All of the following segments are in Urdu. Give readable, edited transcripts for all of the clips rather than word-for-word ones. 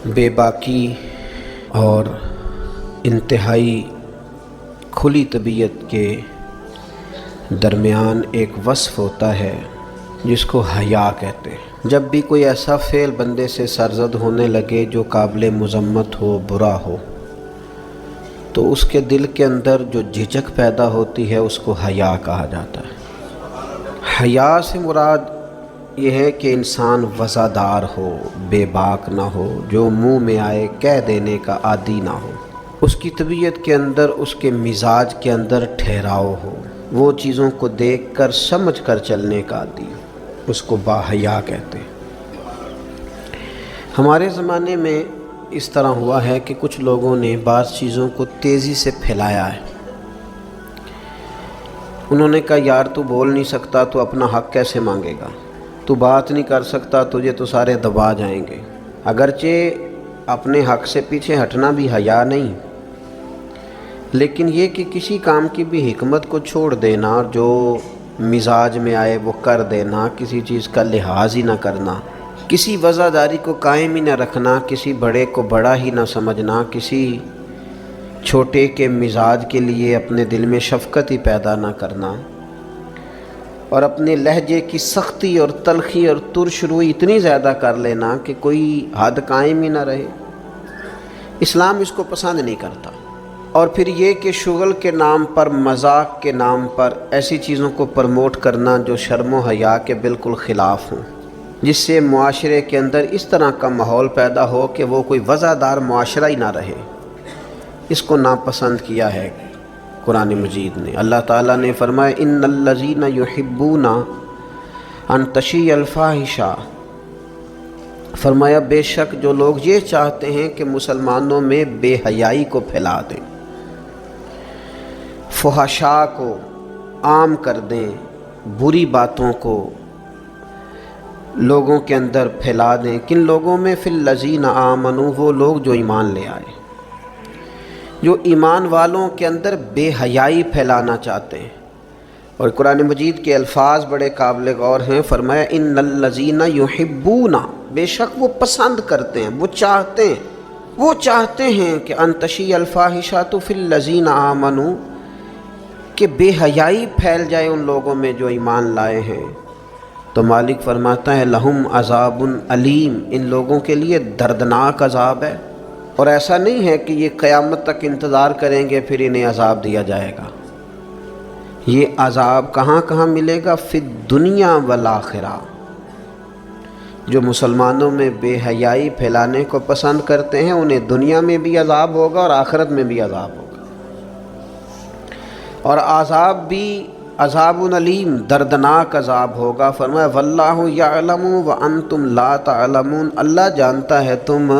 بے باکی اور انتہائی کھلی طبیعت کے درمیان ایک وصف ہوتا ہے جس کو حیا کہتے ہیں۔ جب بھی کوئی ایسا فعل بندے سے سرزد ہونے لگے جو قابل مذمت ہو، برا ہو، تو اس کے دل کے اندر جو جھجک پیدا ہوتی ہے اس کو حیا کہا جاتا ہے۔ حیا سے مراد یہ ہے کہ انسان وزادار ہو، بے باک نہ ہو، جو منہ میں آئے کہہ دینے کا عادی نہ ہو، اس کی طبیعت کے اندر، اس کے مزاج کے اندر ٹھہراؤ ہو، وہ چیزوں کو دیکھ کر سمجھ کر چلنے کا عادی، اس کو باحیا کہتے ہیں۔ ہمارے زمانے میں اس طرح ہوا ہے کہ کچھ لوگوں نے بعض چیزوں کو تیزی سے پھیلایا ہے۔ انہوں نے کہا یار تو بول نہیں سکتا تو اپنا حق کیسے مانگے گا، تو بات نہیں کر سکتا تجھے تو سارے دبا جائیں گے۔ اگرچہ اپنے حق سے پیچھے ہٹنا بھی حیا نہیں، لیکن یہ کہ کسی کام کی بھی حکمت کو چھوڑ دینا اور جو مزاج میں آئے وہ کر دینا، کسی چیز کا لحاظ ہی نہ کرنا، کسی وزاداری کو قائم ہی نہ رکھنا، کسی بڑے کو بڑا ہی نہ سمجھنا، کسی چھوٹے کے مزاج کے لیے اپنے دل میں شفقت ہی پیدا نہ کرنا، اور اپنے لہجے کی سختی اور تلخی اور ترش روئی اتنی زیادہ کر لینا کہ کوئی حد قائم ہی نہ رہے، اسلام اس کو پسند نہیں کرتا۔ اور پھر یہ کہ شغل کے نام پر، مذاق کے نام پر ایسی چیزوں کو پروموٹ کرنا جو شرم و حیا کے بالکل خلاف ہوں، جس سے معاشرے کے اندر اس طرح کا ماحول پیدا ہو کہ وہ کوئی وزادار معاشرہ ہی نہ رہے، اس کو ناپسند کیا ہے قرآن مجید نے۔ اللہ تعالیٰ نے فرمایا ان الذین یحبون ان تشیع الفاحشہ، فرمایا بے شک جو لوگ یہ چاہتے ہیں کہ مسلمانوں میں بے حیائی کو پھیلا دیں، فحشاء کو عام کر دیں، بری باتوں کو لوگوں کے اندر پھیلا دیں۔ کن لوگوں میں؟ فی الذین آمنوا، وہ لوگ جو ایمان لے آئے، جو ایمان والوں کے اندر بے حیائی پھیلانا چاہتے ہیں۔ اور قرآن مجید کے الفاظ بڑے قابل غور ہیں، فرمایا ان الذین یحبون، بے شک وہ پسند کرتے ہیں، وہ چاہتے ہیں کہ ان تشیع الفاحشۃ فی الذین آمنوا، کہ بے حیائی پھیل جائے ان لوگوں میں جو ایمان لائے ہیں۔ تو مالک فرماتا ہے لہم عذاب علیم، ان لوگوں کے لیے دردناک عذاب ہے، اور ایسا نہیں ہے کہ یہ قیامت تک انتظار کریں گے پھر انہیں عذاب دیا جائے گا۔ یہ عذاب کہاں کہاں ملے گا؟ فی الدنیا والآخرہ، جو مسلمانوں میں بے حیائی پھیلانے کو پسند کرتے ہیں انہیں دنیا میں بھی عذاب ہوگا اور آخرت میں بھی عذاب ہوگا، اور عذاب بھی عذاب علیم، دردناک عذاب ہوگا۔ فرمایا واللہ یعلم وانتم لا تعلمون، اللہ جانتا ہے تم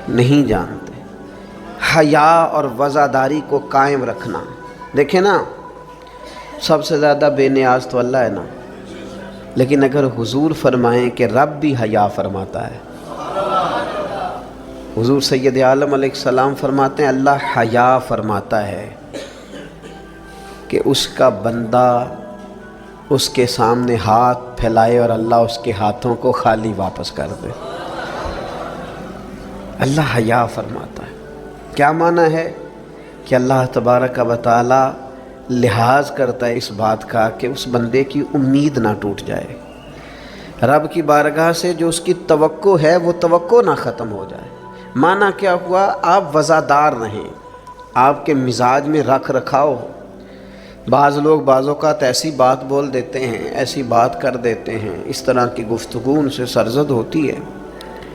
نہیں جانتے۔ حیا اور وزاداری کو قائم رکھنا، دیکھیں نا سب سے زیادہ بے نیاز تو اللہ ہے نا، لیکن اگر حضور فرمائیں کہ رب بھی حیا فرماتا ہے، حضور سید عالم علیہ السلام فرماتے ہیں اللہ حیا فرماتا ہے کہ اس کا بندہ اس کے سامنے ہاتھ پھیلائے اور اللہ اس کے ہاتھوں کو خالی واپس کر دے۔ اللہ حیا فرماتا ہے۔ کیا معنی ہے؟ کہ اللہ تبارک و تعالی لحاظ کرتا ہے اس بات کا کہ اس بندے کی امید نہ ٹوٹ جائے، رب کی بارگاہ سے جو اس کی توقع ہے وہ توقع نہ ختم ہو جائے۔ معنی کیا ہوا؟ آپ وزادار رہیں، آپ کے مزاج میں رکھ رکھاؤ ہو۔ بعض لوگ بعض اوقات ایسی بات بول دیتے ہیں، ایسی بات کر دیتے ہیں، اس طرح کی گفتگو ان سے سرزد ہوتی ہے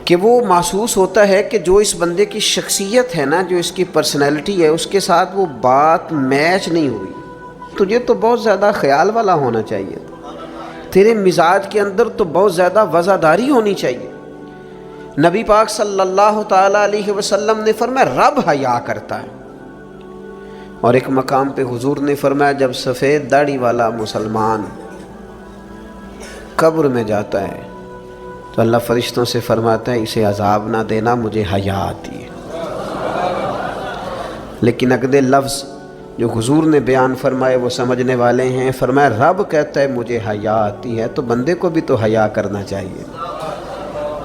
کہ وہ محسوس ہوتا ہے کہ جو اس بندے کی شخصیت ہے نا، جو اس کی پرسنالٹی ہے، اس کے ساتھ وہ بات میچ نہیں ہوئی۔ تجھے تو بہت زیادہ خیال والا ہونا چاہیے، تیرے مزاج کے اندر تو بہت زیادہ وزاداری ہونی چاہیے۔ نبی پاک صلی اللہ تعالیٰ علیہ وسلم نے فرمایا رب حیا کرتا ہے، اور ایک مقام پہ حضور نے فرمایا جب سفید داڑھی والا مسلمان قبر میں جاتا ہے تو اللہ فرشتوں سے فرماتا ہے اسے عذاب نہ دینا، مجھے حیا آتی ہے۔ لیکن اگلے لفظ جو حضور نے بیان فرمائے وہ سمجھنے والے ہیں، فرمایا رب کہتا ہے مجھے حیا آتی ہے، تو بندے کو بھی تو حیا کرنا چاہیے۔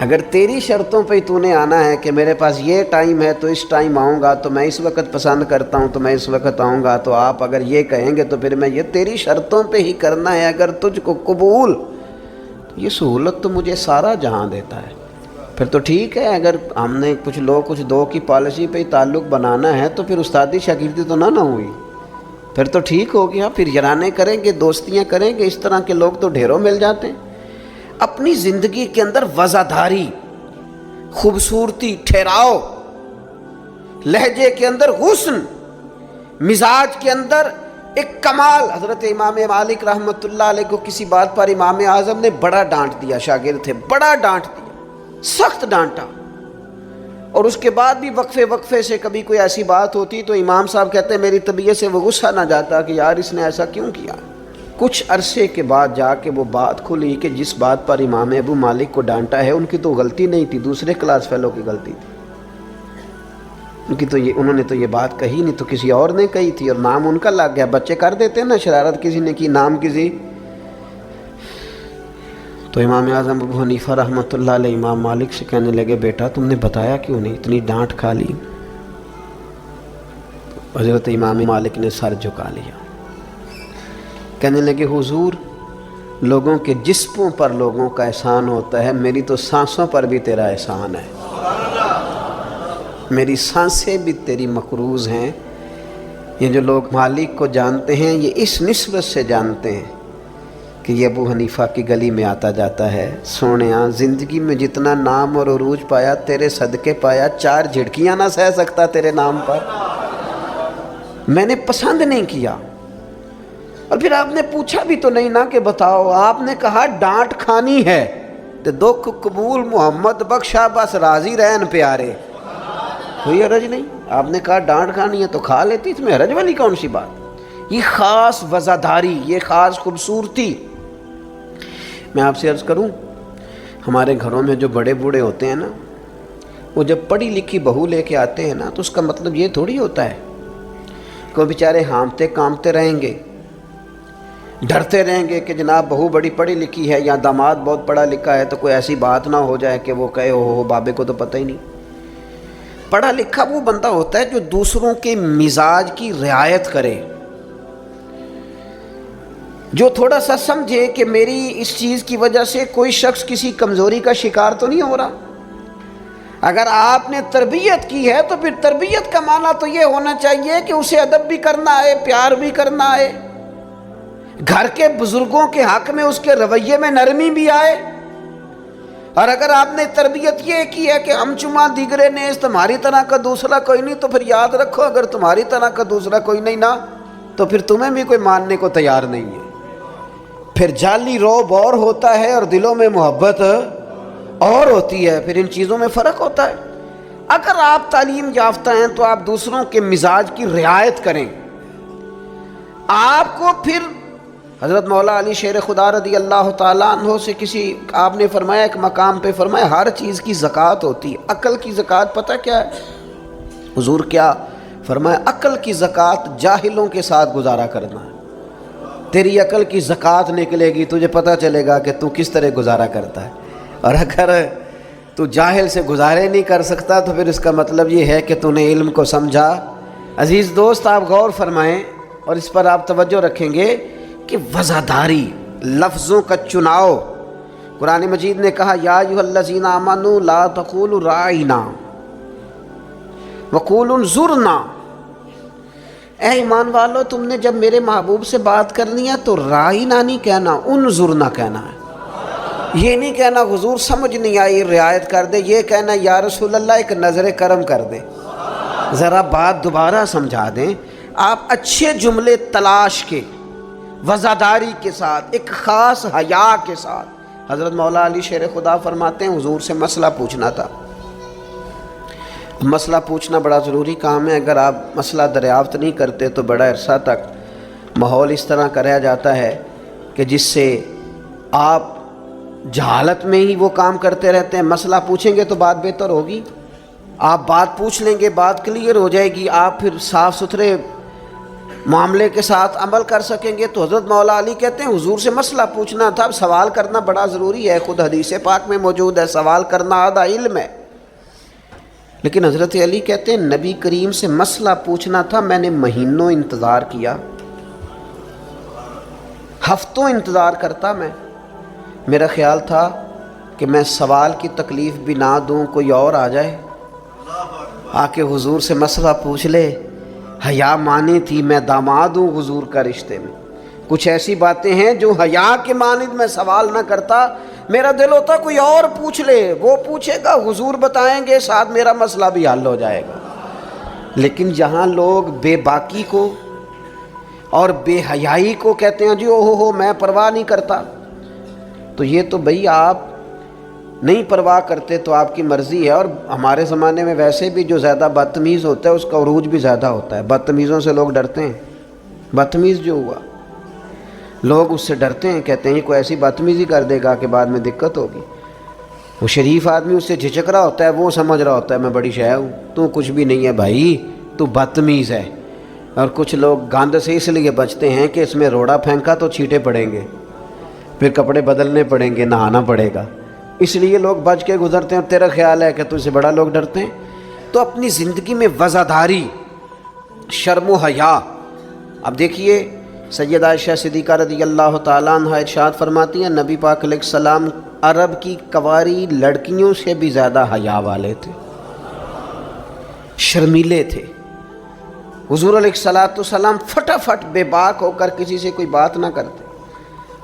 اگر تیری شرطوں پہ تو نے آنا ہے کہ میرے پاس یہ ٹائم ہے تو اس ٹائم آؤں گا، تو میں اس وقت پسند کرتا ہوں تو میں اس وقت آؤں گا، تو آپ اگر یہ کہیں گے تو پھر میں یہ تیری شرطوں پہ ہی کرنا ہے اگر تجھ کو قبول، یہ سہولت تو مجھے سارا جہاں دیتا ہے۔ پھر تو ٹھیک ہے، اگر ہم نے کچھ دو کی پالیسی پہ ہی تعلق بنانا ہے تو پھر استادی شاگردی تو نہ ہوئی، پھر تو ٹھیک ہو گیا، پھر یارانے کریں گے، دوستیاں کریں گے، اس طرح کے لوگ تو ڈھیروں مل جاتے ہیں۔ اپنی زندگی کے اندر وزاداری، خوبصورتی، ٹھہراؤ، لہجے کے اندر حسن، مزاج کے اندر ایک کمال۔ حضرت امام مالک رحمۃ اللہ علیہ کو کسی بات پر امام اعظم نے بڑا ڈانٹ دیا، شاگرد تھے، بڑا ڈانٹ دیا، سخت ڈانٹا، اور اس کے بعد بھی وقفے سے کبھی کوئی ایسی بات ہوتی تو امام صاحب کہتے ہیں میری طبیعت سے وہ غصہ نہ جاتا کہ یار اس نے ایسا کیوں کیا۔ کچھ عرصے کے بعد جا کے وہ بات کھلی کہ جس بات پر امام ابو مالک کو ڈانٹا ہے ان کی تو غلطی نہیں تھی، دوسرے کلاس فیلو کی غلطی تھی، انہوں نے تو یہ بات کہی نہیں، تو کسی اور نے کہی تھی اور نام ان کا لگ گیا۔ بچے کر دیتے ہیں نا شرارت، کسی نے کی نام کسی، تو امام اعظم ابو حنیفہ رحمۃ اللہ علیہ امام مالک سے کہنے لگے بیٹا تم نے بتایا کیوں نہیں، اتنی ڈانٹ کھا لی؟ حضرت امام مالک نے سر جھکا لیا، کہنے لگے حضور لوگوں کے جسموں پر لوگوں کا احسان ہوتا ہے، میری تو سانسوں پر بھی تیرا احسان ہے، میری سانسیں بھی تیری مقروض ہیں۔ یہ جو لوگ مالک کو جانتے ہیں یہ اس نسبت سے جانتے ہیں کہ یہ ابو حنیفہ کی گلی میں آتا جاتا ہے، سونیاں زندگی میں جتنا نام اور عروج پایا تیرے صدقے پایا، 4 جھڑکیاں نہ سہ سکتا تیرے نام پر، میں نے پسند نہیں کیا۔ اور پھر آپ نے پوچھا بھی تو نہیں نا کہ بتاؤ، آپ نے کہا ڈانٹ کھانی ہے تو دکھ قبول محمد بخشا بس راضی رہن پیارے، کوئی حرج نہیں۔ آپ نے کہا ڈانٹ کھانی ہے تو کھا لیتی، اس میں حرج والی کون سی بات؟ یہ خاص وزاداری، یہ خاص خوبصورتی۔ میں آپ سے عرض کروں، ہمارے گھروں میں جو بڑے بوڑھے ہوتے ہیں نا، وہ جب پڑھی لکھی بہو لے کے آتے ہیں نا تو اس کا مطلب یہ تھوڑی ہوتا ہے کہ وہ بیچارے ہانپتے کامتے رہیں گے، ڈرتے رہیں گے کہ جناب بہو بڑی پڑھی لکھی ہے یا داماد بہت پڑھا لکھا ہے تو کوئی ایسی بات نہ ہو جائے کہ وہ کہے ہو بابے کو تو پتہ ہی نہیں۔ پڑھا لکھا وہ بندہ ہوتا ہے جو دوسروں کے مزاج کی رعایت کرے، جو تھوڑا سا سمجھے کہ میری اس چیز کی وجہ سے کوئی شخص کسی کمزوری کا شکار تو نہیں ہو رہا۔ اگر آپ نے تربیت کی ہے تو پھر تربیت کا معنی تو یہ ہونا چاہیے کہ اسے ادب بھی کرنا ہے، پیار بھی کرنا ہے، گھر کے بزرگوں کے حق میں اس کے رویے میں نرمی بھی آئے۔ اور اگر آپ نے تربیت یہ کی ہے کہ ہم چما دیگرے نیز تمہاری طرح کا دوسرا کوئی نہیں، تو پھر یاد رکھو اگر تمہاری طرح کا دوسرا کوئی نہیں نا تو پھر تمہیں بھی کوئی ماننے کو تیار نہیں ہے۔ پھر جعلی رعب اور ہوتا ہے اور دلوں میں محبت اور ہوتی ہے، پھر ان چیزوں میں فرق ہوتا ہے۔ اگر آپ تعلیم یافتہ ہیں تو آپ دوسروں کے مزاج کی رعایت کریں، آپ کو پھر حضرت مولا علی شیر خدا رضی اللہ تعالیٰ عنہ سے آپ نے فرمایا ایک مقام پہ فرمایا ہر چیز کی زکوٰۃ ہوتی ہے، عقل کی زکوٰۃ پتہ کیا ہے؟ حضور کیا فرمایا؟ عقل کی زکوٰۃ جاہلوں کے ساتھ گزارا کرنا ہے۔ تیری عقل کی زکوٰۃ نکلے گی، تجھے پتہ چلے گا کہ تو کس طرح گزارا کرتا ہے، اور اگر تو جاہل سے گزارے نہیں کر سکتا تو پھر اس کا مطلب یہ ہے کہ تو نے علم کو سمجھا۔ عزیز دوست آپ غور فرمائیں اور اس پر آپ توجہ رکھیں گے کہ وزاداری، لفظوں کا چناؤ۔ قرآن مجید نے کہا یا ایھا الذین آمنوا لا تقولوا راعنا وقولوا انظرنا، اے ایمان والو تم نے جب میرے محبوب سے بات کرنی ہے تو راعنا نہیں کہنا، انظرنا کہنا ہے۔ یہ نہیں کہنا حضور سمجھ نہیں آئی رعایت کر دے، یہ کہنا یا رسول اللہ ایک نظر کرم کر دے، ذرا بات دوبارہ سمجھا دیں۔ آپ اچھے جملے تلاش کے، وزاداری کے ساتھ، ایک خاص حیا کے ساتھ۔ حضرت مولا علی شیر خدا فرماتے ہیں حضور سے مسئلہ پوچھنا تھا۔ مسئلہ پوچھنا بڑا ضروری کام ہے، اگر آپ مسئلہ دریافت نہیں کرتے تو بڑا عرصہ تک ماحول اس طرح کا رہ جاتا ہے کہ جس سے آپ جہالت میں ہی وہ کام کرتے رہتے ہیں۔ مسئلہ پوچھیں گے تو بات بہتر ہوگی، آپ بات پوچھ لیں گے، بات کلیئر ہو جائے گی، آپ پھر صاف ستھرے معاملے کے ساتھ عمل کر سکیں گے۔ تو حضرت مولا علی کہتے ہیں حضور سے مسئلہ پوچھنا تھا، اب سوال کرنا بڑا ضروری ہے، خود حدیث پاک میں موجود ہے سوال کرنا آدھا علم ہے۔ لیکن حضرت علی کہتے ہیں نبی کریم سے مسئلہ پوچھنا تھا، میں نے مہینوں انتظار کیا، ہفتوں انتظار کرتا میں، میرا خیال تھا کہ میں سوال کی تکلیف بھی نہ دوں، کوئی اور آ جائے آ کے حضور سے مسئلہ پوچھ لے، حیا مانی تھی میں داماد ہوں حضور کا رشتے میں۔ کچھ ایسی باتیں ہیں جو حیا کے مانند میں سوال نہ کرتا، میرا دل ہوتا کوئی اور پوچھ لے، وہ پوچھے گا حضور بتائیں گے، ساتھ میرا مسئلہ بھی حل ہو جائے گا۔ لیکن جہاں لوگ بے باکی کو اور بے حیائی کو کہتے ہیں جی اوہ ہو میں پرواہ نہیں کرتا، تو یہ تو بھئی آپ نہیں پرواہ کرتے تو آپ کی مرضی ہے۔ اور ہمارے زمانے میں ویسے بھی جو زیادہ بدتمیز ہوتا ہے اس کا عروج بھی زیادہ ہوتا ہے، بدتمیزوں سے لوگ ڈرتے ہیں۔ بدتمیز جو ہوا لوگ اس سے ڈرتے ہیں، کہتے ہیں کوئی ایسی بدتمیزی کر دے گا کہ بعد میں دقت ہوگی۔ وہ شریف آدمی اس سے جھجک رہا ہوتا ہے، وہ سمجھ رہا ہوتا ہے میں بڑی شے ہوں، تو کچھ بھی نہیں ہے بھائی، تو بدتمیز ہے۔ اور کچھ لوگ گند سے اس لیے بچتے ہیں کہ اس میں روڑا پھینکا تو چھینٹے پڑیں گے، پھر کپڑے بدلنے پڑیں گے، نہانا پڑے گا، اس لیے لوگ بچ کے گزرتے ہیں۔ تیرا خیال ہے کہ تجھ سے بڑا لوگ ڈرتے ہیں؟ تو اپنی زندگی میں وزاداری، شرم و حیا۔ اب دیکھیے سیدہ عائشہ صدیقہ رضی اللہ تعالیٰ عنہ ارشاد فرماتی ہیں نبی پاک علیہ السلام عرب کی کنواری لڑکیوں سے بھی زیادہ حیا والے تھے، شرمیلے تھے۔ حضور علیہ السلام فٹافٹ بے باک ہو کر کسی سے کوئی بات نہ کرتے۔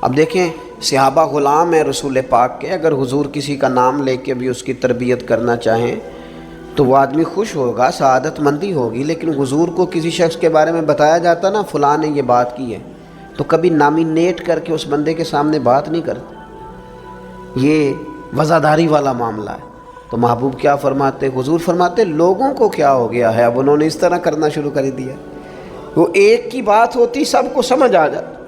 اب دیکھیں صحابہ غلام ہیں رسول پاک کے، اگر حضور کسی کا نام لے کے بھی اس کی تربیت کرنا چاہیں تو وہ آدمی خوش ہوگا، سعادت مندی ہوگی۔ لیکن حضور کو کسی شخص کے بارے میں بتایا جاتا نا فلاں نے یہ بات کی ہے، تو کبھی نامینیٹ کر کے اس بندے کے سامنے بات نہیں کرتے، یہ وزاداری والا معاملہ ہے۔ تو محبوب کیا فرماتے؟ حضور فرماتے لوگوں کو کیا ہو گیا ہے، اب انہوں نے اس طرح کرنا شروع کر دیا، وہ ایک کی بات ہوتی سب کو سمجھ آ جاتی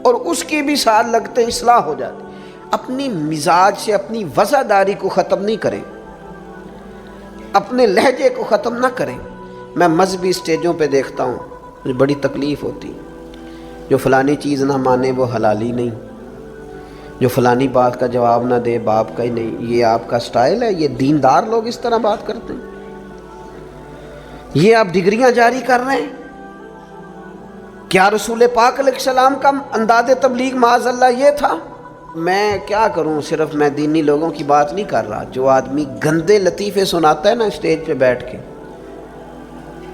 اور اس کے بھی ساتھ لگتے اصلاح ہو جاتی۔ اپنی مزاج سے اپنی وزاداری کو ختم نہیں کریں، اپنے لہجے کو ختم نہ کریں۔ میں مذہبی اسٹیجوں پہ دیکھتا ہوں، مجھے بڑی تکلیف ہوتی، جو فلانی چیز نہ مانے وہ حلالی نہیں، جو فلانی بات کا جواب نہ دے باپ کا ہی نہیں۔ یہ آپ کا سٹائل ہے؟ یہ دیندار لوگ اس طرح بات کرتے ہیں؟ یہ آپ ڈگریاں جاری کر رہے ہیں؟ کیا رسول پاک علیہ السلام کا انداز تبلیغ معاذ اللہ یہ تھا؟ میں کیا کروں، صرف میں دینی لوگوں کی بات نہیں کر رہا، جو آدمی گندے لطیفے سناتا ہے نا اسٹیج پہ بیٹھ کے،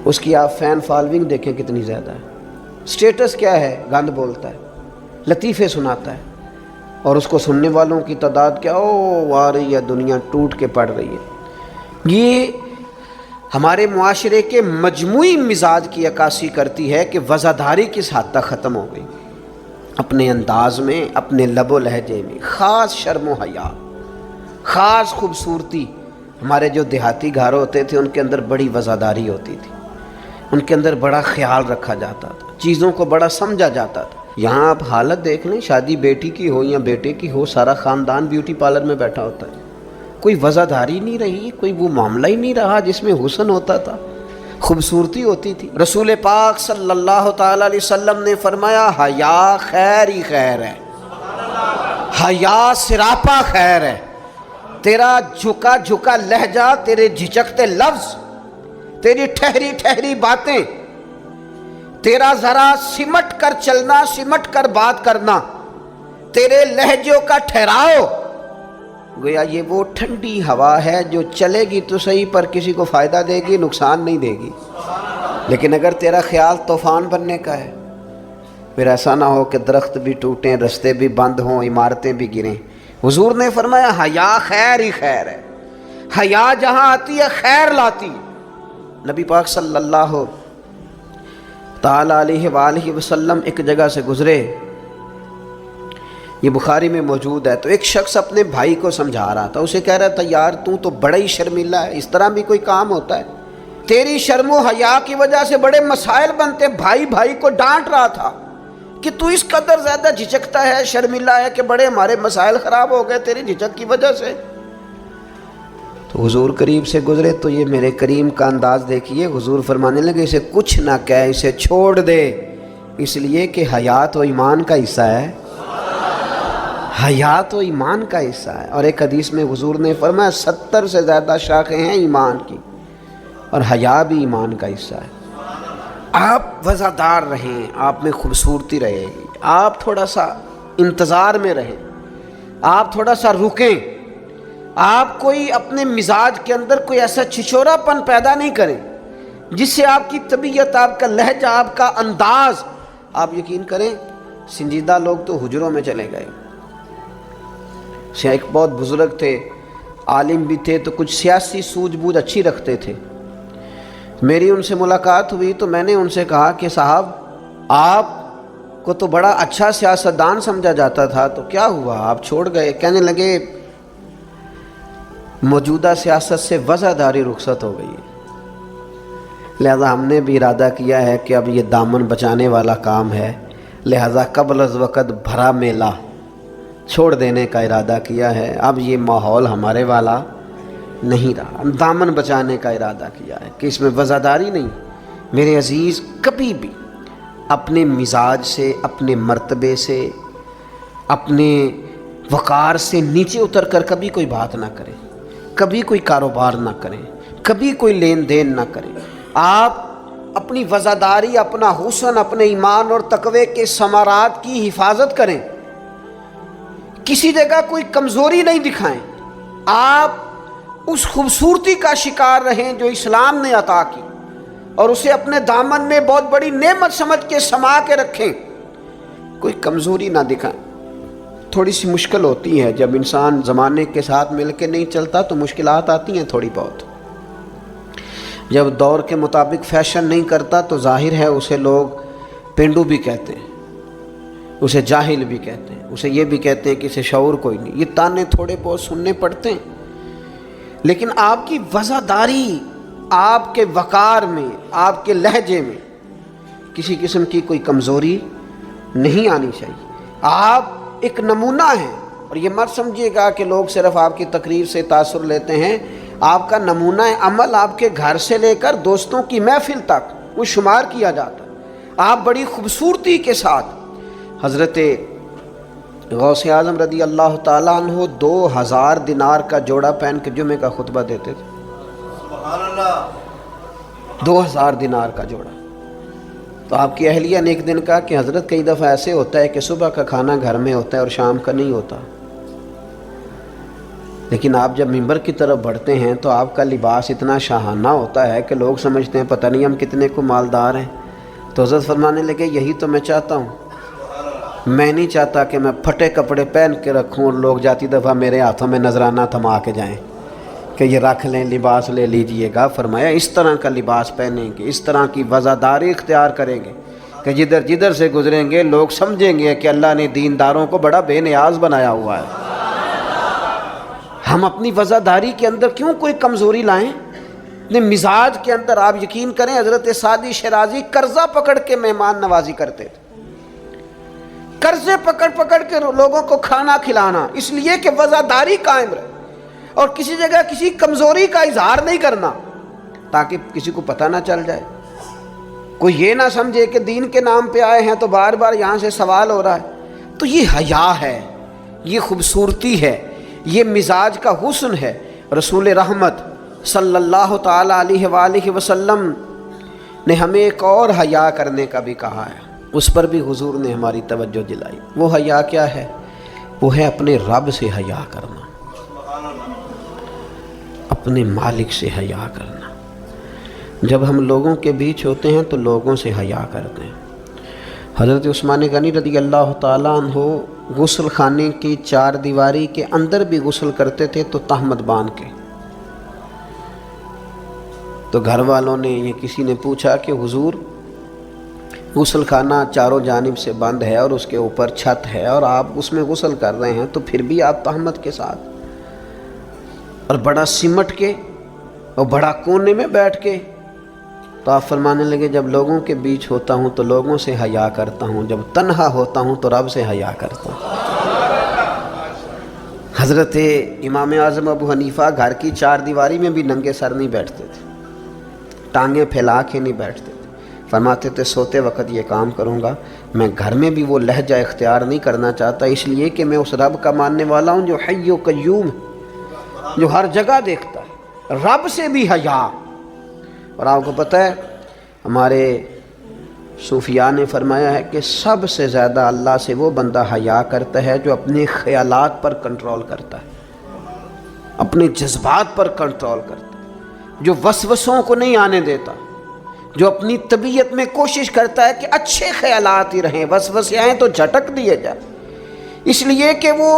اس کی آپ فین فالوئنگ دیکھیں کتنی زیادہ ہے۔ سٹیٹس کیا ہے؟ گند بولتا ہے، لطیفے سناتا ہے، اور اس کو سننے والوں کی تعداد کیا او آ رہی ہے، دنیا ٹوٹ کے پڑ رہی ہے۔ یہ ہمارے معاشرے کے مجموعی مزاج کی عکاسی کرتی ہے کہ وزاداری کس حد تک ختم ہو گئی، اپنے انداز میں، اپنے لب و لہجے میں، خاص شرم و حیا، خاص خوبصورتی۔ ہمارے جو دیہاتی گھر ہوتے تھے ان کے اندر بڑی وزاداری ہوتی تھی، ان کے اندر بڑا خیال رکھا جاتا تھا، چیزوں کو بڑا سمجھا جاتا تھا۔ یہاں آپ حالت دیکھ لیں، شادی بیٹی کی ہو یا بیٹے کی ہو، سارا خاندان بیوٹی پارلر میں بیٹھا ہوتا ہے، کوئی وزاداری نہیں رہی، کوئی وہ معاملہ ہی نہیں رہا جس میں حسن ہوتا تھا، خوبصورتی ہوتی تھی۔ رسول پاک صلی اللہ تعالی علیہ وسلم نے فرمایا حیا خیر ہی خیر ہے، حیا سراپا خیر ہے۔ تیرا جھکا جھکا لہجہ، تیرے جھجکتے لفظ، تیری ٹھہری ٹھہری باتیں، تیرا ذرا سمٹ کر چلنا، سمٹ کر بات کرنا، تیرے لہجوں کا ٹھہراؤ، گویا یہ وہ ٹھنڈی ہوا ہے جو چلے گی تو صحیح پر کسی کو فائدہ دے گی، نقصان نہیں دے گی۔ لیکن اگر تیرا خیال طوفان بننے کا ہے، پھر ایسا نہ ہو کہ درخت بھی ٹوٹیں، رستے بھی بند ہوں، عمارتیں بھی گریں۔ حضور نے فرمایا حیا خیر ہی خیر ہے، حیا جہاں آتی ہے خیر لاتی۔ نبی پاک صلی اللہ تعالی علیہ وآلہ وسلم ایک جگہ سے گزرے، یہ بخاری میں موجود ہے، تو ایک شخص اپنے بھائی کو سمجھا رہا تھا، اسے کہہ رہا تھا یار تو بڑا ہی شرمیلا ہے، اس طرح بھی کوئی کام ہوتا ہے؟ تیری شرم و حیا کی وجہ سے بڑے مسائل بنتے۔ بھائی کو ڈانٹ رہا تھا کہ تو اس قدر زیادہ جھجکتا ہے، شرمیلا ہے کہ بڑے ہمارے مسائل خراب ہو گئے تیری جھجک کی وجہ سے۔ تو حضور قریب سے گزرے تو یہ میرے کریم کا انداز دیکھیے، حضور فرمانے لگے اسے کچھ نہ کہہ، اسے چھوڑ دے، اس لیے کہ حیات و ایمان کا حصہ ہے، حیات و ایمان کا حصہ ہے۔ اور ایک حدیث میں حضور نے فرمایا 70 سے زیادہ شاخیں ہیں ایمان کی، اور حیا بھی ایمان کا حصہ ہے۔ آپ وزادار رہیں، آپ میں خوبصورتی رہے گی، آپ تھوڑا سا انتظار میں رہیں، آپ تھوڑا سا رکیں، آپ کوئی اپنے مزاج کے اندر کوئی ایسا چھچورا پن پیدا نہیں کریں جس سے آپ کی طبیعت، آپ کا لہجہ، آپ کا انداز، آپ یقین کریں سنجیدہ لوگ تو حجروں میں چلے گئے۔ ایک بہت بزرگ تھے، عالم بھی تھے، تو کچھ سیاسی سوجھ بوجھ اچھی رکھتے تھے۔ میری ان سے ملاقات ہوئی تو میں نے ان سے کہا کہ صاحب آپ کو تو بڑا اچھا سیاستدان سمجھا جاتا تھا، تو کیا ہوا آپ چھوڑ گئے؟ کہنے لگے موجودہ سیاست سے وزاداری رخصت ہو گئی، لہذا ہم نے بھی ارادہ کیا ہے کہ اب یہ دامن بچانے والا کام ہے، لہذا قبل از وقت بھرا میلہ چھوڑ دینے کا ارادہ کیا ہے، اب یہ ماحول ہمارے والا نہیں رہا، ہم دامن بچانے کا ارادہ کیا ہے کہ اس میں وزاداری نہیں۔ میرے عزیز، کبھی بھی اپنے مزاج سے، اپنے مرتبے سے، اپنے وقار سے نیچے اتر کر کبھی کوئی بات نہ کریں، کبھی کوئی کاروبار نہ کریں، کبھی کوئی لین دین نہ کریں۔ آپ اپنی وزاداری، اپنا حسن، اپنے ایمان اور تقوی کے ثمرات کی حفاظت کریں، کسی جگہ کوئی کمزوری نہیں دکھائیں، آپ اس خوبصورتی کا شکار رہیں جو اسلام نے عطا کی، اور اسے اپنے دامن میں بہت بڑی نعمت سمجھ کے سما کے رکھیں، کوئی کمزوری نہ دکھائیں۔ تھوڑی سی مشکل ہوتی ہے جب انسان زمانے کے ساتھ مل کے نہیں چلتا تو مشکلات آتی ہیں تھوڑی بہت، جب دور کے مطابق فیشن نہیں کرتا تو ظاہر ہے اسے لوگ پینڈو بھی کہتے ہیں، اسے جاہل بھی کہتے ہیں، اسے یہ بھی کہتے ہیں کہ اسے شعور کوئی نہیں، یہ تانے تھوڑے بہت سننے پڑتے ہیں، لیکن آپ کی وزاداری، آپ کے وقار میں، آپ کے لہجے میں کسی قسم کی کوئی کمزوری نہیں آنی چاہیے۔ آپ ایک نمونہ ہیں، اور یہ مت سمجھیے گا کہ لوگ صرف آپ کی تقریر سے تاثر لیتے ہیں، آپ کا نمونہ عمل آپ کے گھر سے لے کر دوستوں کی محفل تک وہ شمار کیا جاتا ہے۔ آپ بڑی خوبصورتی کے ساتھ، حضرت غوث اعظم رضی اللہ تعالیٰ عنہ 2000 دینار کا جوڑا پہن کے جمعے کا خطبہ دیتے تھے، سبحان اللہ، 2000 دینار کا جوڑا۔ تو آپ کی اہلیہ نے ایک دن کہا کہ حضرت کئی دفعہ ایسے ہوتا ہے کہ صبح کا کھانا گھر میں ہوتا ہے اور شام کا نہیں ہوتا، لیکن آپ جب منبر کی طرف بڑھتے ہیں تو آپ کا لباس اتنا شاہانہ ہوتا ہے کہ لوگ سمجھتے ہیں پتہ نہیں ہم کتنے کو مالدار ہیں۔ تو حضرت فرمانے لگے یہی تو میں چاہتا ہوں، میں نہیں چاہتا کہ میں پھٹے کپڑے پہن کے رکھوں اور لوگ جاتی دفعہ میرے ہاتھوں میں نذرانہ تھما کے جائیں کہ یہ رکھ لیں، لباس لے لیجئے گا۔ فرمایا اس طرح کا لباس پہنیں گے، اس طرح کی وزاداری اختیار کریں گے کہ جدھر جدھر سے گزریں گے لوگ سمجھیں گے کہ اللہ نے دینداروں کو بڑا بے نیاز بنایا ہوا ہے۔ ہم اپنی وزاداری کے اندر کیوں کوئی کمزوری لائیں؟ اپنے مزاج کے اندر آپ یقین کریں حضرت سعدی شیرازی قرضہ پکڑ کے مہمان نوازی کرتے تھے، قرضے پکڑ پکڑ کے لوگوں کو کھانا کھلانا، اس لیے کہ وزاداری قائم رہے، اور کسی جگہ کسی کمزوری کا اظہار نہیں کرنا تاکہ کسی کو پتہ نہ چل جائے، کوئی یہ نہ سمجھے کہ دین کے نام پہ آئے ہیں تو بار بار یہاں سے سوال ہو رہا ہے۔ تو یہ حیا ہے، یہ خوبصورتی ہے، یہ مزاج کا حسن ہے۔ رسول رحمت صلی اللہ تعالیٰ علیہ وآلہ وسلم نے ہمیں ایک اور حیا کرنے کا بھی کہا ہے، اس پر بھی حضور نے ہماری توجہ دلائی۔ وہ حیا کیا ہے؟ وہ ہے اپنے رب سے حیا کرنا، اپنے مالک سے حیا کرنا۔ جب ہم لوگوں کے بیچ ہوتے ہیں تو لوگوں سے حیا کرتے ہیں۔ حضرت عثمان غنی رضی اللہ تعالیٰ عنہ غسل خانے کی 4 دیواری کے اندر بھی غسل کرتے تھے تو تہمت باندھ کے۔ تو گھر والوں نے، یہ کسی نے پوچھا کہ حضور غسل خانہ چاروں جانب سے بند ہے اور اس کے اوپر چھت ہے اور آپ اس میں غسل کر رہے ہیں، تو پھر بھی آپ تہمت کے ساتھ اور بڑا سمٹ کے اور بڑا کونے میں بیٹھ کے؟ تو آپ فرمانے لگے جب لوگوں کے بیچ ہوتا ہوں تو لوگوں سے حیا کرتا ہوں، جب تنہا ہوتا ہوں تو رب سے حیا کرتا ہوں۔ حضرت امام اعظم ابو حنیفہ گھر کی چار دیواری میں بھی ننگے سر نہیں بیٹھتے تھے، ٹانگیں پھیلا کے نہیں بیٹھتے تھے، فرماتے تھے سوتے وقت یہ کام کروں گا، میں گھر میں بھی وہ لہجہ اختیار نہیں کرنا چاہتا، اس لیے کہ میں اس رب کا ماننے والا ہوں جو حی و قیوم ہے، جو ہر جگہ دیکھتا ہے، رب سے بھی حیا۔ اور آپ کو پتہ ہے ہمارے صوفیاء نے فرمایا ہے کہ سب سے زیادہ اللہ سے وہ بندہ حیا کرتا ہے جو اپنے خیالات پر کنٹرول کرتا ہے، اپنے جذبات پر کنٹرول کرتا ہے، جو وسوسوں کو نہیں آنے دیتا، جو اپنی طبیعت میں کوشش کرتا ہے کہ اچھے خیالات ہی رہیں، وسوسے آئیں تو جھٹک دیے جائیں، اس لیے کہ وہ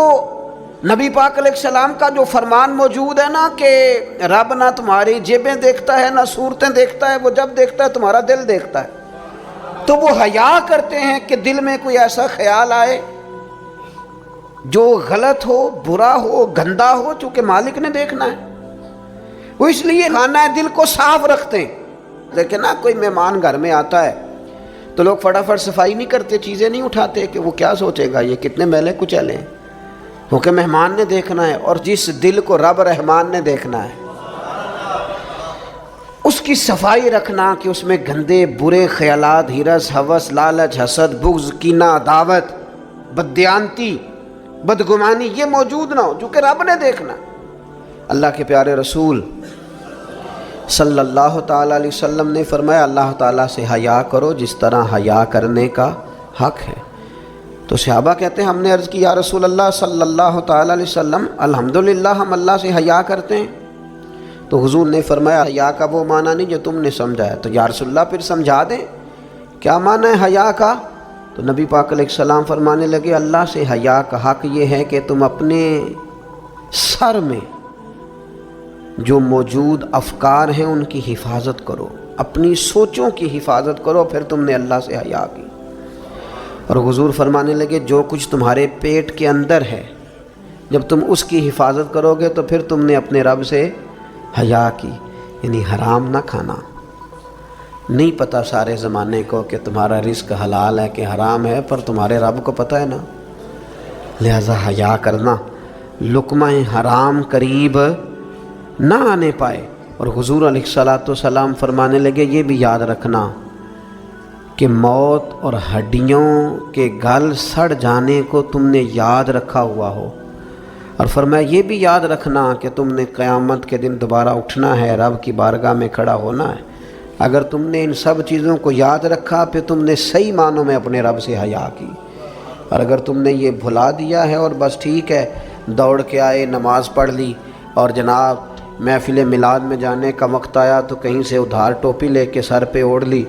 نبی پاک علیہ السلام کا جو فرمان موجود ہے نا کہ رب نہ تمہاری جیبیں دیکھتا ہے نہ صورتیں دیکھتا ہے، وہ جب دیکھتا ہے تمہارا دل دیکھتا ہے، تو وہ حیا کرتے ہیں کہ دل میں کوئی ایسا خیال آئے جو غلط ہو، برا ہو، گندا ہو، چونکہ مالک نے دیکھنا ہے، وہ اس لیے خانہ دل کو صاف رکھتے ہیں۔ دیکھیں نا کوئی مہمان گھر میں آتا ہے تو لوگ فٹافٹ صفائی نہیں کرتے، چیزیں نہیں اٹھاتے کہ وہ کیا سوچے گا یہ کتنے میلے کچیلے ہیں، کیونکہ مہمان نے دیکھنا ہے، اور جس دل کو رب رحمان نے دیکھنا ہے اس کی صفائی رکھنا کہ اس میں گندے برے خیالات، ہرس، ہوس، لالچ، حسد، بغض، کینہ، عداوت، بددیانتی، بدگمانی یہ موجود نہ ہو، چونکہ رب نے دیکھنا۔ اللہ کے پیارے رسول صلی اللہ تعالیٰ علیہ وسلم نے فرمایا اللہ تعالیٰ سے حیا کرو جس طرح حیا کرنے کا حق ہے۔ تو صحابہ کہتے ہیں ہم نے عرض کی یا رسول اللہ صلی اللہ تعالیٰ علیہ وسلم الحمدللہ ہم اللہ سے حیا کرتے ہیں، تو حضور نے فرمایا حیا کا وہ معنی نہیں جو تم نے سمجھا ہے، تو یا رسول اللہ پھر سمجھا دیں کیا معنی ہے حیا کا؟ تو نبی پاک علیہ السلام فرمانے لگے اللہ سے حیا کا حق یہ ہے کہ تم اپنے سر میں جو موجود افکار ہیں ان کی حفاظت کرو، اپنی سوچوں کی حفاظت کرو، پھر تم نے اللہ سے حیا کی۔ اور حضور فرمانے لگے جو کچھ تمہارے پیٹ کے اندر ہے جب تم اس کی حفاظت کرو گے تو پھر تم نے اپنے رب سے حیا کی، یعنی حرام نہ کھانا۔ نہیں پتہ سارے زمانے کو کہ تمہارا رزق حلال ہے کہ حرام ہے، پر تمہارے رب کو پتہ ہے نا، لہذا حیا کرنا، لقمہ حرام قریب نہ آنے پائے۔ اور حضور علیہ السلام فرمانے لگے یہ بھی یاد رکھنا کہ موت اور ہڈیوں کے گل سڑ جانے کو تم نے یاد رکھا ہوا ہو، اور فرمایا یہ بھی یاد رکھنا کہ تم نے قیامت کے دن دوبارہ اٹھنا ہے، رب کی بارگاہ میں کھڑا ہونا ہے۔ اگر تم نے ان سب چیزوں کو یاد رکھا پھر تم نے صحیح معنوں میں اپنے رب سے حیا کی، اور اگر تم نے یہ بھلا دیا ہے اور بس ٹھیک ہے دوڑ کے آئے نماز پڑھ لی اور جناب محفل میلاد میں جانے کا وقت آیا تو کہیں سے ادھار ٹوپی لے کے سر پہ اوڑھ لی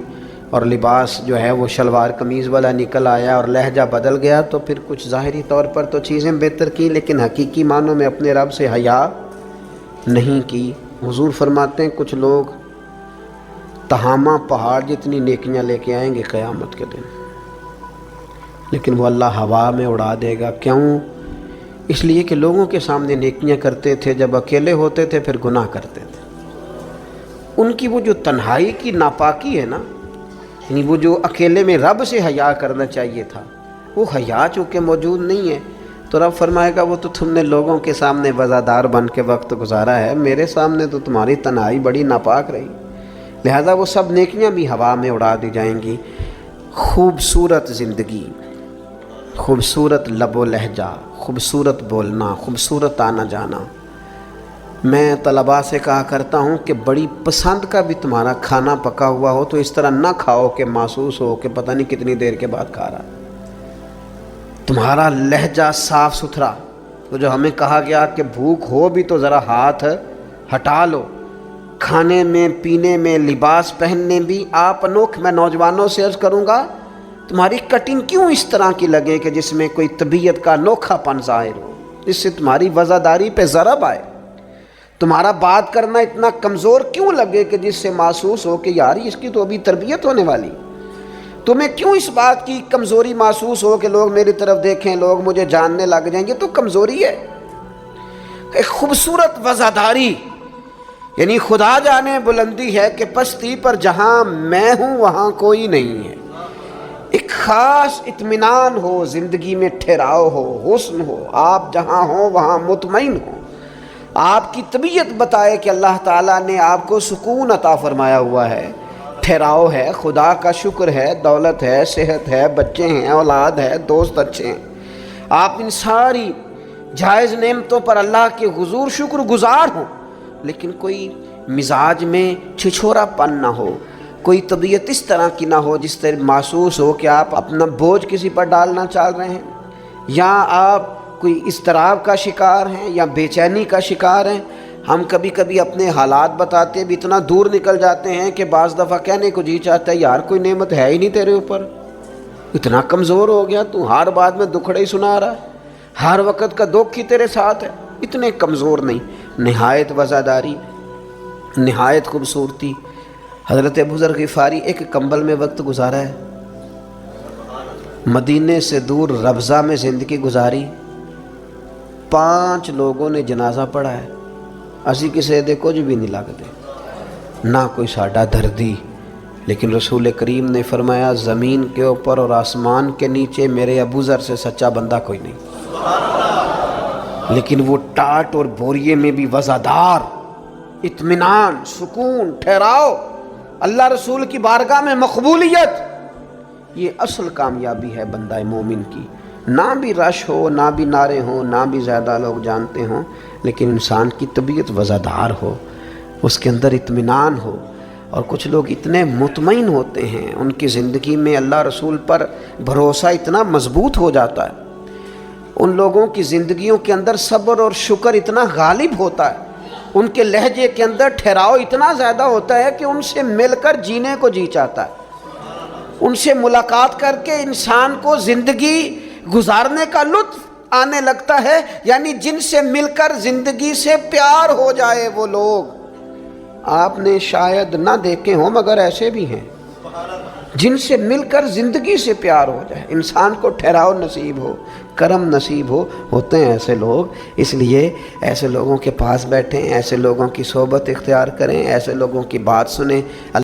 اور لباس جو ہے وہ شلوار قمیض والا نکل آیا اور لہجہ بدل گیا، تو پھر کچھ ظاہری طور پر تو چیزیں بہتر کی لیکن حقیقی معنوں میں اپنے رب سے حیا نہیں کی۔ حضور فرماتے ہیں کچھ لوگ تہامہ پہاڑ جتنی نیکیاں لے کے آئیں گے قیامت کے دن، لیکن وہ اللہ ہوا میں اڑا دے گا۔ کیوں؟ اس لیے کہ لوگوں کے سامنے نیکیاں کرتے تھے، جب اکیلے ہوتے تھے پھر گناہ کرتے تھے۔ ان کی وہ جو تنہائی کی ناپاکی ہے نا، یعنی وہ جو اکیلے میں رب سے حیا کرنا چاہیے تھا، وہ حیا چونکہ موجود نہیں ہے تو رب فرمائے گا وہ تو تم نے لوگوں کے سامنے وزادار بن کے وقت گزارا ہے، میرے سامنے تو تمہاری تنہائی بڑی ناپاک رہی، لہذا وہ سب نیکیاں بھی ہوا میں اڑا دی جائیں گی۔ خوبصورت زندگی، خوبصورت لب و لہجہ، خوبصورت بولنا، خوبصورت آنا جانا۔ میں طلباء سے کہا کرتا ہوں کہ بڑی پسند کا بھی تمہارا کھانا پکا ہوا ہو تو اس طرح نہ کھاؤ کہ محسوس ہو کہ پتہ نہیں کتنی دیر کے بعد کھا رہا۔ تمہارا لہجہ صاف ستھرا، تو جو ہمیں کہا گیا کہ بھوک ہو بھی تو ذرا ہاتھ ہٹا لو، کھانے میں، پینے میں، لباس پہننے بھی آپ انوکھ۔ میں نوجوانوں سے عرض کروں گا تمہاری کٹنگ کیوں اس طرح کی لگے کہ جس میں کوئی طبیعت کا انوکھا پن ظاہر ہو، جس سے تمہاری وزاداری پہ ضرب آئے۔ تمہارا بات کرنا اتنا کمزور کیوں لگے کہ جس سے محسوس ہو کہ یار اس کی تو ابھی تربیت ہونے والی۔ تمہیں کیوں اس بات کی کمزوری محسوس ہو کہ لوگ میری طرف دیکھیں، لوگ مجھے جاننے لگ جائیں، یہ تو کمزوری ہے۔ ایک خوبصورت وزاداری، یعنی خدا جانے بلندی ہے کہ پستی پر جہاں میں ہوں وہاں کوئی نہیں ہے۔ ایک خاص اطمینان ہو، زندگی میں ٹھہراؤ ہو، حسن ہو، آپ جہاں ہوں وہاں مطمئن ہو، آپ کی طبیعت بتائے کہ اللہ تعالیٰ نے آپ کو سکون عطا فرمایا ہوا ہے، ٹھہراؤ ہے، خدا کا شکر ہے، دولت ہے، صحت ہے، بچے ہیں، اولاد ہے، دوست اچھے ہیں، آپ ان ساری جائز نعمتوں پر اللہ کے حضور شکر گزار ہوں، لیکن کوئی مزاج میں چھچھورا پن نہ ہو، کوئی طبیعت اس طرح کی نہ ہو جس طرح محسوس ہو کہ آپ اپنا بوجھ کسی پر ڈالنا چاہ رہے ہیں، یا آپ کوئی اضطراب کا شکار ہیں یا بے چینی کا شکار ہیں۔ ہم کبھی کبھی اپنے حالات بتاتے بھی اتنا دور نکل جاتے ہیں کہ بعض دفعہ کہنے کو جی چاہتا ہے یار کوئی نعمت ہے ہی نہیں تیرے اوپر، اتنا کمزور ہو گیا تو، ہر بات میں دکھڑے ہی سنا رہا ہے، ہر وقت کا دکھ ہی تیرے ساتھ ہے، اتنے کمزور نہیں۔ نہایت وفاداری، نہایت خوبصورتی۔ حضرت ابو ذر غفاری ایک کمبل میں وقت گزارا ہے، مدینے سے دور ربضہ میں زندگی گزاری، 5 لوگوں نے جنازہ پڑھا ہے، اسی کسے دے کچھ بھی نہیں لگتے، نہ کوئی ساڈا دردی، لیکن رسول کریم نے فرمایا زمین کے اوپر اور آسمان کے نیچے میرے ابو ذر سے سچا بندہ کوئی نہیں، لیکن وہ ٹاٹ اور بوریے میں بھی وزادار، اطمینان، سکون، ٹھہراؤ، اللہ رسول کی بارگاہ میں مقبولیت، یہ اصل کامیابی ہے بندہ مومن کی۔ نہ بھی رش ہو، نہ بھی نعرے ہوں، نہ بھی زیادہ لوگ جانتے ہوں، لیکن انسان کی طبیعت وزادار ہو، اس کے اندر اطمینان ہو۔ اور کچھ لوگ اتنے مطمئن ہوتے ہیں، ان کی زندگی میں اللہ رسول پر بھروسہ اتنا مضبوط ہو جاتا ہے، ان لوگوں کی زندگیوں کے اندر صبر اور شکر اتنا غالب ہوتا ہے، ان کے لہجے کے اندر ٹھہراؤ اتنا زیادہ ہوتا ہے کہ ان سے مل کر جینے کو جی چاہتا ہے، ان سے ملاقات کر کے انسان کو زندگی گزارنے کا لطف آنے لگتا ہے، یعنی جن سے مل کر زندگی سے پیار ہو جائے وہ لوگ آپ نے شاید نہ دیکھے ہوں مگر ایسے بھی ہیں، جن سے مل کر زندگی سے پیار ہو جائے، انسان کو ٹھہراؤ نصیب ہو، کرم نصیب ہو، ہوتے ہیں ایسے لوگ۔ اس لیے ایسے لوگوں کے پاس بیٹھیں، ایسے لوگوں کی صحبت اختیار کریں، ایسے لوگوں کی بات سنیں۔